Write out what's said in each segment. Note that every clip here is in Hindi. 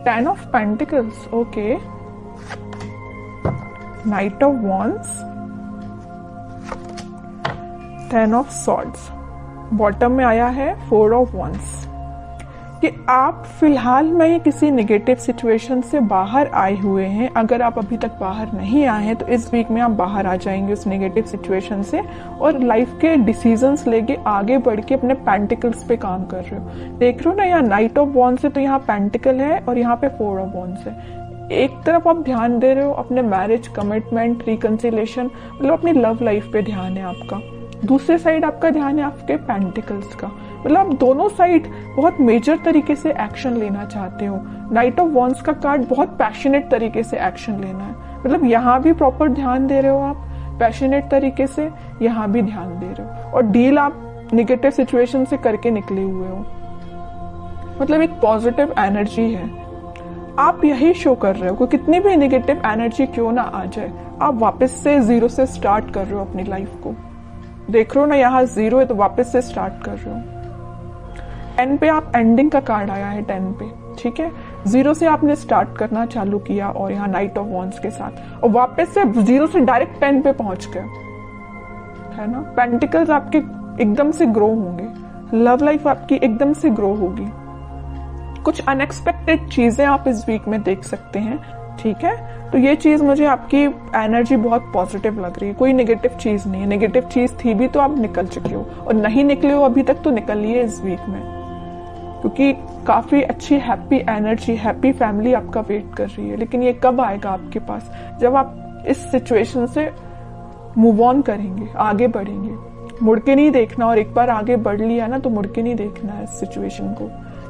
10 of pentacles, okay, night of wands, 10 of swords, bottom में आया है 4 ऑफ वॉन्ड्स। कि आप फिलहाल में किसी नेगेटिव सिचुएशन से बाहर आए हुए हैं। अगर आप अभी तक बाहर नहीं आए हैं तो इस वीक में आप बाहर आ जाएंगे उस नेगेटिव सिचुएशन से और लाइफ के डिसीजंस लेके आगे बढ़ के अपने पेंटिकल्स पे काम कर रहे हो। देख रहे हो ना, यहाँ नाइट ऑफ वॉन्ड्स है तो यहाँ पेंटिकल है और यहाँ पे 4 ऑफ वॉन्ड्स है। एक तरफ आप ध्यान दे रहे हो अपने मैरिज, कमिटमेंट, रिकंसिलेशन, मतलब अपनी लव लाइफ पे ध्यान है आपका। दूसरे साइड आपका ध्यान है आपके पेंटिकल्स का, मतलब आप दोनों साइड बहुत मेजर तरीके से एक्शन लेना चाहते हो। नाइट ऑफ वॉन्ड्स का कार्ड बहुत पैशनेट तरीके से एक्शन लेना है, मतलब यहाँ भी प्रॉपर ध्यान दे रहे हो आप पैशनेट तरीके से, यहाँ भी ध्यान दे रहे हो और डील आप निगेटिव सिचुएशन से करके निकले हुए हो। मतलब एक पॉजिटिव एनर्जी है, आप यही शो कर रहे हो कि कितनी भी निगेटिव एनर्जी क्यों ना आ जाए, आप वापस से जीरो से स्टार्ट कर रहे हो अपनी लाइफ को। देख रहे हो ना, यहाँ 0 है तो वापस से स्टार्ट कर रहे हो। 10 पे आप एंडिंग का कार्ड आया है 10 पे, ठीक है। 0 से आपने स्टार्ट करना चालू किया और यहाँ नाइट ऑफ वॉन्ड्स के साथ और वापस से 0 से डायरेक्ट 10 पे पहुंच गए, है ना। पेंटिकल्स आपके एकदम से ग्रो होंगे, लव लाइफ आपकी एकदम से ग्रो होगी। कुछ अनएक्सपेक्टेड चीजें आप इस वीक में देख सकते हैं, ठीक है। तो ये चीज मुझे आपकी एनर्जी बहुत पॉजिटिव लग रही है, कोई नेगेटिव चीज नहीं है। नेगेटिव चीज थी भी तो आप निकल चुके हो और नहीं निकले हो अभी तक तो निकलिए इस वीक में, क्योंकि काफी अच्छी हैप्पी एनर्जी, हैप्पी फैमिली आपका वेट कर रही है। लेकिन ये कब आएगा आपके पास, जब आप इस सिचुएशन से मूव ऑन करेंगे, आगे बढ़ेंगे। मुड़ के नहीं देखना, और एक बार आगे बढ़ लिया ना तो मुड़ के नहीं देखना है इस सिचुएशन को,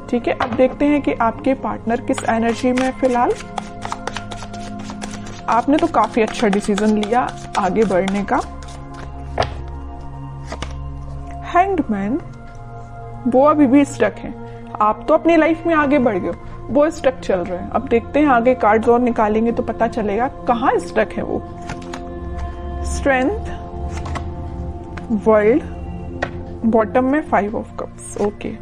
ठीक है। अब देखते हैं कि आपके पार्टनर किस एनर्जी में फिलहाल। आपने तो काफी अच्छा डिसीजन लिया आगे बढ़ने का। हैंग्ड मैन, वो अभी भी स्टक है। आप तो अपनी लाइफ में आगे बढ़ गए, वो स्टक चल रहे हैं। अब देखते हैं आगे कार्ड्स और निकालेंगे तो पता चलेगा कहाँ स्टक है वो। स्ट्रेंथ, वर्ल्ड, बॉटम में 5 ऑफ कप्स, ओके।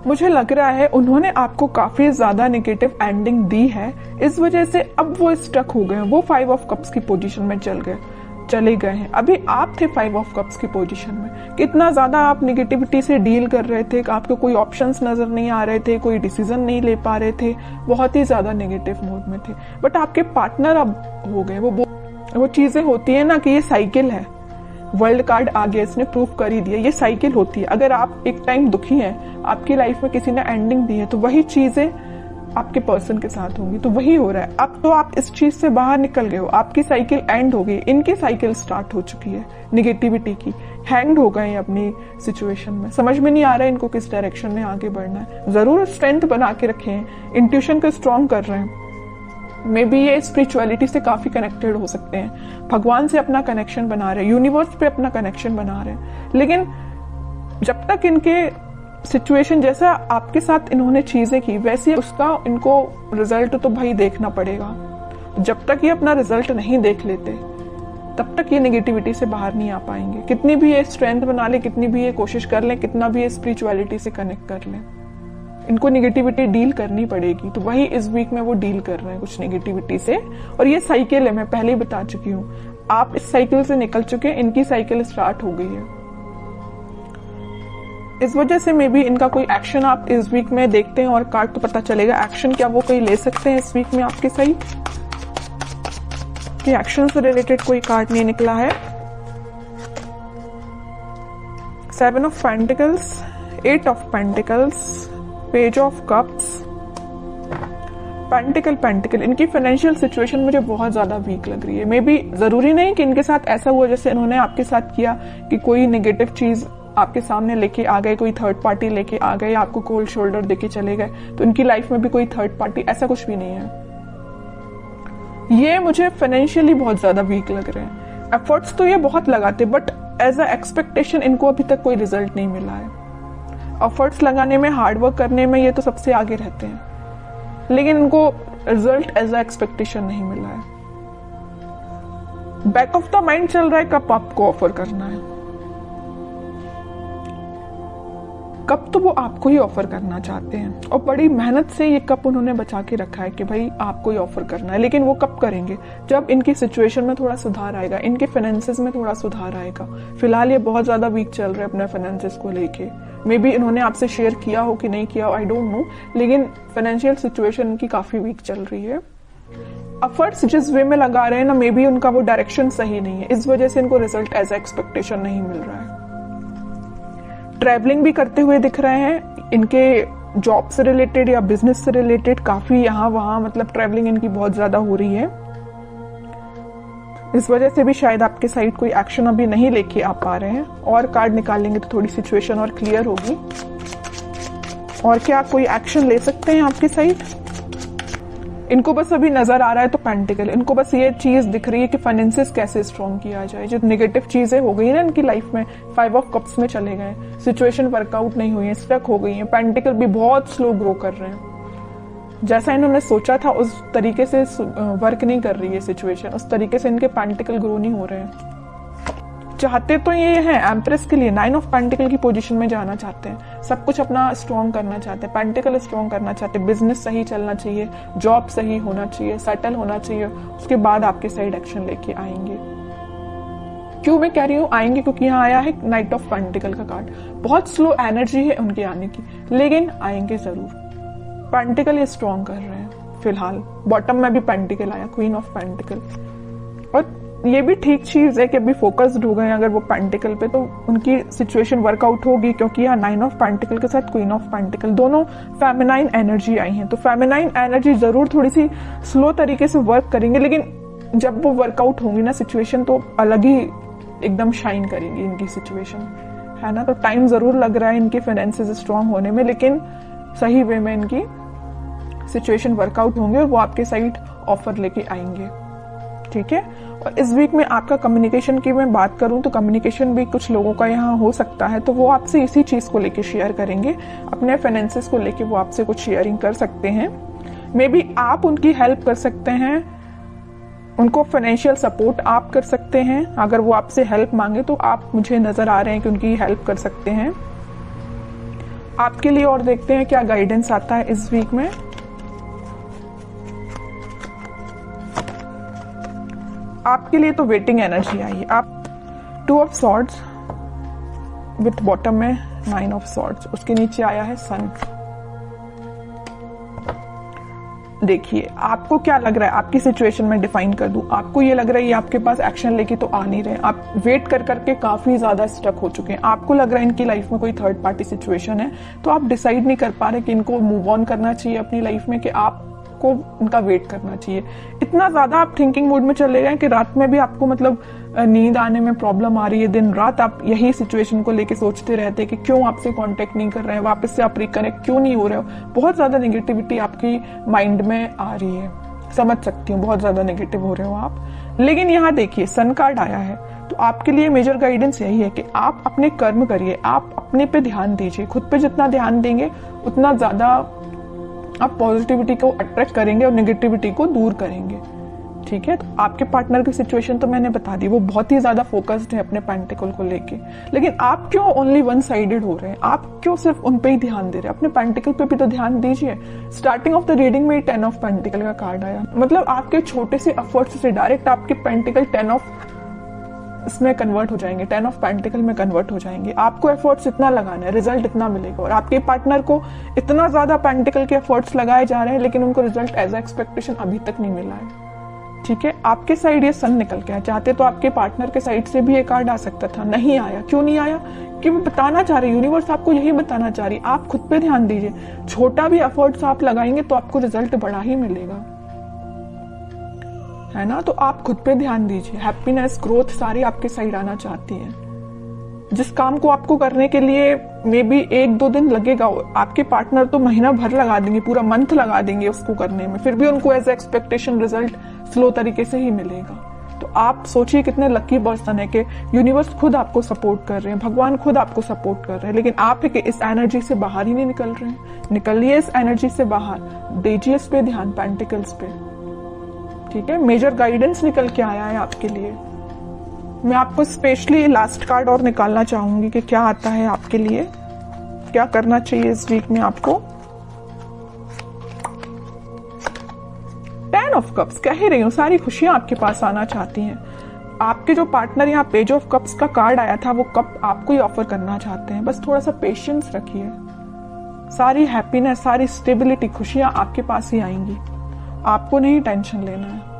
मुझे लग रहा है उन्होंने आपको काफी ज्यादा नेगेटिव एंडिंग दी है, इस वजह से अब वो स्टक हो गए हैं। वो 5 ऑफ कप्स की पोजीशन में चले गए हैं। अभी आप थे 5 ऑफ कप्स की पोजीशन में। कितना ज्यादा आप नेगेटिविटी से डील कर रहे थे, आपको कोई ऑप्शंस नजर नहीं आ रहे थे, कोई डिसीजन नहीं ले पा रहे थे, बहुत ही ज्यादा नेगेटिव मोड में थे। बट आपके पार्टनर अब हो गए। वो चीजें होती है ना कि ये साइकिल है। वर्ल्ड कार्ड आ गया, इसने प्रूव कर ही दिया, ये साइकिल होती है। अगर आप एक टाइम दुखी हैं, आपकी लाइफ में किसी ने एंडिंग दी है, तो वही चीजें आपके पर्सन के साथ होंगी। तो वही हो रहा है। अब तो आप इस चीज से बाहर निकल गए हो, आपकी साइकिल एंड हो गई, इनकी साइकिल स्टार्ट हो चुकी है निगेटिविटी की। हैंग हो गए अपनी सिचुएशन में, समझ में नहीं आ रहा है इनको किस डायरेक्शन में आगे बढ़ना है। जरूर स्ट्रेंथ बना के रखे हैं, इंट्यूशन को स्ट्रॉन्ग कर रहे हैं। मे बी ये स्पिरिचुअलिटी से काफी कनेक्टेड हो सकते हैं, भगवान से अपना कनेक्शन बना रहे हैं, यूनिवर्स पे अपना कनेक्शन बना रहे हैं। लेकिन जब तक इनके सिचुएशन जैसा आपके साथ इन्होंने चीजें की वैसे उसका इनको रिजल्ट तो भाई देखना पड़ेगा। जब तक ये अपना रिजल्ट नहीं देख लेते तब तक ये नेगेटिविटी से बाहर नहीं आ पाएंगे। कितनी भी ये स्ट्रेंथ बना ले, कितनी भी ये कोशिश कर ले, कितना भी ये स्पिरिचुअलिटी से कनेक्ट कर ले, इनको नेगेटिविटी डील करनी पड़ेगी। तो वही इस वीक में वो डील कर रहे हैं कुछ नेगेटिविटी से। और ये साइकिल है, मैं पहले ही बता चुकी हूँ। आप इस साइकिल से निकल चुके हैं, इनकी साइकिल स्टार्ट हो गई है। इस वजह से मे बी इनका कोई एक्शन आप इस वीक में देखते हैं और कार्ड तो पता चलेगा एक्शन क्या वो कोई ले सकते हैं इस वीक में आपके सही। कि एक्शन से रिलेटेड कोई कार्ड नहीं निकला है। 7 of pentacles, 8 of pentacles, page of cups, pentacle. इनकी फाइनेंशियल सिचुएशन मुझे बहुत ज्यादा वीक लग रही है। मे बी जरूरी नहीं कि इनके साथ ऐसा हुआ जैसे इन्होंने आपके साथ किया कि कोई नेगेटिव चीज आपके सामने लेके आ गए, कोई थर्ड पार्टी लेके आ गए, आपको कोल्ड शोल्डर देके चले गए। तो इनकी लाइफ में भी कोई थर्ड पार्टी, ऐसा कुछ भी नहीं है। ये मुझे फाइनेंशियली बहुत ज्यादा वीक लग रहे हैं। एफर्ट्स तो ये बहुत लगाते, बट एज अ एक्सपेक्टेशन इनको अभी तक कोई रिजल्ट नहीं मिला है। एफर्ट्स लगाने में, हार्डवर्क करने में ये तो सबसे आगे रहते हैं, लेकिन इनको रिजल्ट एज अ एक्सपेक्टेशन नहीं मिला है। बैक ऑफ द माइंड चल रहा है कब आपको ऑफर करना है। कप तो वो आपको ही ऑफर करना चाहते हैं और बड़ी मेहनत से ये कप उन्होंने बचा के रखा है कि भाई आपको ही ऑफर करना है। लेकिन वो कब करेंगे? जब इनकी सिचुएशन में थोड़ा सुधार आएगा, इनके फाइनेंसेस में थोड़ा सुधार आएगा। फिलहाल ये बहुत ज्यादा वीक चल रहे हैं अपने फाइनेंसेस को लेके। मे बी इन्होंने आपसे शेयर किया हो कि नहीं किया हो, आई डोंट नो, लेकिन फाइनेंशियल सिचुएशन इनकी काफी वीक चल रही है। एफर्ट्स जिस वे में लगा रहे हैं ना, मे बी उनका वो डायरेक्शन सही नहीं है, इस वजह से इनको रिजल्ट एज एक्सपेक्टेशन नहीं मिल रहा है। ट्रैवलिंग भी करते हुए दिख रहे हैं, इनके जॉब से रिलेटेड या बिजनेस से रिलेटेड काफी यहाँ वहां मतलब ट्रैवलिंग इनकी बहुत ज्यादा हो रही है। इस वजह से भी शायद आपके साइड कोई एक्शन अभी नहीं लेके आ पा रहे हैं। और कार्ड निकालेंगे तो थोड़ी सिचुएशन और क्लियर होगी। और क्या कोई एक्शन ले सकते हैं आपके साइड? इनको बस अभी नजर आ रहा है तो पेंटिकल, इनको बस ये चीज दिख रही है कि फाइनेंसेस कैसे स्ट्रॉन्ग किया जाए। जो नेगेटिव चीजें हो गई ना इनकी लाइफ में, 5 ऑफ कप्स में चले गए, सिचुएशन वर्कआउट नहीं हुई है, स्टक हो गई है। पेंटिकल भी बहुत स्लो ग्रो कर रहे हैं, जैसा इन्होंने सोचा था उस तरीके से वर्क नहीं कर रही है सिचुएशन, उस तरीके से इनके पेंटिकल ग्रो नहीं हो रहे हैं। चाहते तो ये हैं एम्प्रेस के लिए 9 ऑफ पेंटिकल की पोजीशन में जाना चाहते हैं, सब कुछ अपना स्ट्रॉन्ग करना चाहते हैं, पेंटिकल स्ट्रॉन्ग करना चाहते हैं, बिजनेस सही चलना चाहिए, जॉब सही होना चाहिए, सेटल होना चाहिए, उसके बाद आपके साइड एक्शन लेके आएंगे। क्यों मैं कह रही हूँ आएंगे? क्योंकि यहाँ आया है नाइट ऑफ पेंटिकल का कार्ड। बहुत स्लो एनर्जी है उनके आने की, लेकिन आएंगे जरूर। पेंटिकल ये स्ट्रॉन्ग कर रहे हैं फिलहाल। बॉटम में भी पेंटिकल आया, क्वीन ऑफ पेंटिकल। और ये भी ठीक चीज है कि अभी फोकस्ड हो गए अगर वो पेंटिकल पे, तो उनकी सिचुएशन वर्कआउट होगी। क्योंकि यहाँ 9 ऑफ पेंटिकल के साथ क्वीन ऑफ पेंटिकल, दोनों फेमिनाइन एनर्जी आई हैं, तो फेमिनाइन एनर्जी जरूर थोड़ी सी स्लो तरीके से वर्क करेंगे, लेकिन जब वो वर्कआउट होंगी ना सिचुएशन, तो अलग ही एकदम शाइन करेंगी इनकी सिचुएशन, है ना। तो टाइम जरूर लग रहा है इनके फाइनेंसेस स्ट्रांग होने में, लेकिन सही वे में इनकी सिचुएशन वर्कआउट होंगे और वो आपके साइड ऑफर लेके आएंगे, ठीक है। और इस वीक में आपका कम्युनिकेशन की मैं बात करूं तो कम्युनिकेशन भी कुछ लोगों का यहाँ हो सकता है, तो वो आपसे इसी चीज को लेके शेयर करेंगे, अपने फाइनेंसेस को लेके वो आपसे कुछ शेयरिंग कर सकते हैं। मे बी आप उनकी हेल्प कर सकते हैं, उनको फाइनेंशियल सपोर्ट आप कर सकते हैं। अगर वो आपसे हेल्प मांगे तो आप, मुझे नजर आ रहे हैं कि उनकी हेल्प कर सकते हैं आपके लिए। और देखते हैं क्या गाइडेंस आता है इस वीक में। आपके लिए तो वेटिंग एनर्जी आई है। आप 2 ऑफ सॉर्ड्स विथ बॉटम में 9 ऑफ सॉर्ड्स, उसके नीचे आया है सन। देखिए आपको क्या लग रहा है, आपकी सिचुएशन में डिफाइन कर दूं। आपको ये लग रहा है ये आपके पास एक्शन लेके तो आ नहीं रहे, आप वेट कर करके काफी ज्यादा स्टक हो चुके हैं। आपको लग रहा है इनकी लाइफ में कोई थर्ड पार्टी सिचुएशन है, तो आप डिसाइड नहीं कर पा रहे कि इनको मूव ऑन करना चाहिए अपनी लाइफ में, कि आपको उनका वेट करना चाहिए। इतना ज्यादा आप थिंकिंग मोड में चले गए कि रात में भी आपको मतलब नींद आने में प्रॉब्लम आ रही है। दिन रात आप यही सिचुएशन को लेके सोचते रहते हैं कि क्यों आपसे कांटेक्ट नहीं कर रहे हैं, वापस से आप रिकनेक्ट क्यों नहीं हो रहे हो। बहुत ज्यादा नेगेटिविटी आपकी माइंड में आ रही है, समझ सकती हूँ, बहुत ज्यादा नेगेटिव हो रहे हो आप। लेकिन यहाँ देखिए सन कार्ड आया है, तो आपके लिए मेजर गाइडेंस यही है कि आप अपने कर्म करिए, आप अपने पे ध्यान दीजिए। खुद पे जितना ध्यान देंगे उतना ज्यादा आप पॉजिटिविटी को अट्रैक्ट करेंगे और नेगेटिविटी को दूर करेंगे, ठीक है। तो आपके पार्टनर की सिचुएशन तो मैंने बता दी, वो बहुत ही ज्यादा फोकस्ड है अपने पेंटिकल को लेके। लेकिन आप क्यों ओनली वन साइडेड हो रहे हैं? आप क्यों सिर्फ उन पे ही ध्यान दे रहे हैं? अपने पेंटिकल पे भी तो ध्यान दीजिए। स्टार्टिंग ऑफ द रीडिंग में 10 ऑफ पेंटिकल का कार्ड आया, मतलब आपके छोटे से एफर्ट्स से डायरेक्ट आपके पेंटिकल 10 ऑफ इसमें कन्वर्ट हो जाएंगे, 10 ऑफ पेंटिकल में कन्वर्ट हो जाएंगे। आपको एफर्ट्स इतना लगाना है, रिजल्ट इतना मिलेगा। और आपके पार्टनर को इतना ज्यादा पेंटिकल के एफर्ट्स लगाए जा रहे हैं, लेकिन उनको रिजल्ट एज एक्सपेक्टेशन अभी तक नहीं मिला है, ठीक है। आपके साइड ये सन निकल के आया, चाहते तो आपके पार्टनर के साइड से भी ये कार्ड आ सकता था, नहीं आया। क्यों नहीं आया? कि वो बताना चाह रहे, यूनिवर्स आपको यही बताना चाह रही, आप खुद पे ध्यान दीजिए। छोटा भी एफर्ट्स आप लगाएंगे तो आपको रिजल्ट बड़ा ही मिलेगा, है ना। तो आप खुद पे ध्यान दीजिए। हैप्पीनेस, ग्रोथ सारी आपके साइड आना चाहती है। जिस काम को आपको करने के लिए मे बी 1-2 दिन लगेगा, आपके पार्टनर तो महीना भर लगा देंगे, पूरा मंथ लगा देंगे उसको करने में, फिर भी उनको एज एक्सपेक्टेशन रिजल्ट स्लो तरीके से ही मिलेगा। तो आप सोचिए कितने लकी पर्सन है कि यूनिवर्स खुद आपको सपोर्ट कर रहे हैं, भगवान खुद आपको सपोर्ट कर रहे हैं, लेकिन आप इस एनर्जी से बाहर ही नहीं निकल रहे हैं। निकलिए इस एनर्जी से बाहर, दीजिए इस पे ध्यान, पेंटिकल्स पे, ठीक है। मेजर गाइडेंस निकल के आया है आपके लिए। मैं आपको स्पेशली लास्ट कार्ड और निकालना चाहूंगी कि क्या आता है आपके लिए। क्या करना चाहिए इस वीक में आपको? 10 ऑफ कप्स, कह ही रही हूँ सारी खुशियां आपके पास आना चाहती हैं। आपके जो पार्टनर यहाँ पेज ऑफ कप्स का कार्ड आया था वो कप आपको ही ऑफर करना चाहते हैं। बस थोड़ा सा पेशेंस रखिए, सारी हैप्पीनेस, सारी स्टेबिलिटी, खुशियां आपके पास ही आएंगी। आपको नहीं टेंशन लेना है।